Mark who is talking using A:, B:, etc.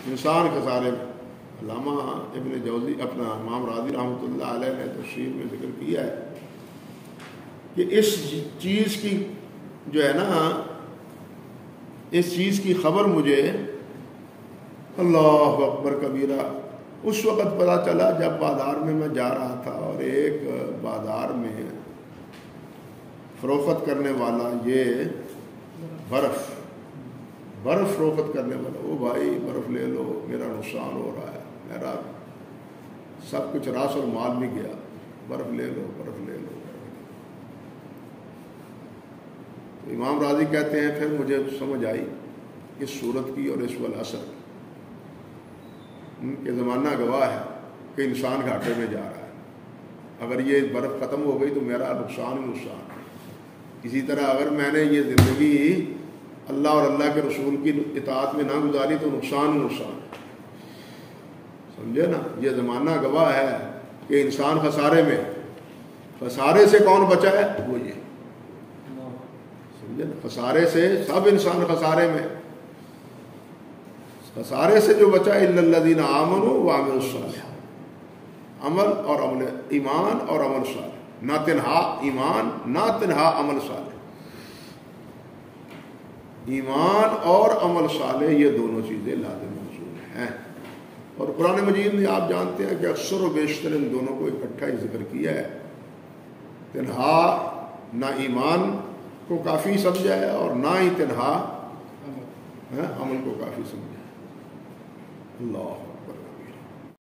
A: انسان خسارے میں. علامہ ابن جوزی اپنا امام راضی رحمۃ اللہ علیہ نے تفسیر میں ذکر کیا ہے کہ اس چیز کی جو ہے نا، اس چیز کی خبر مجھے اللہ اکبر کبیرہ اس وقت پتہ چلا جب بازار میں جا رہا تھا، اور ایک بازار میں فروخت کرنے والا، یہ برف فروخت کرنے والا، او بھائی برف لے لو، میرا نقصان ہو رہا ہے، میرا سب کچھ راس اور مال بھی گیا، برف لے لو، برف لے لو. تو امام راضی کہتے ہیں پھر مجھے سمجھ آئی اس صورت کی اور اس والعصر کہ زمانہ گواہ ہے کہ انسان گھاٹے میں جا رہا ہے. اگر یہ برف ختم ہو گئی تو میرا نقصان ہی نقصان ہے. اسی طرح اگر میں نے یہ زندگی اللہ اور اللہ کے رسول کی اطاعت میں نہ گزاری تو نقصان ہی نقصان ہے. سمجھے نا؟ یہ زمانہ گواہ ہے کہ انسان خسارے میں، خسارے سے کون بچا ہے؟ وہ یہ. سمجھے نا؟ خسارے سے سب انسان خسارے میں، خسارے سے جو بچا الا الذین آمنوا وعملوا الصالحات، عمل اور عمل، ایمان اور عمل صالح، نہ تنہا ایمان نہ تنہا عمل صالح. ایمان اور عمل صالح یہ دونوں چیزیں لازم موجود ہیں. اور قرآن مجید میں آپ جانتے ہیں کہ اکثر و بیشتر ان دونوں کو اکٹھا ہی ذکر کیا ہے. تنہا نہ ایمان کو کافی سمجھا ہے اور نہ ہی تنہا عمل کو کافی سمجھا ہے. اللہ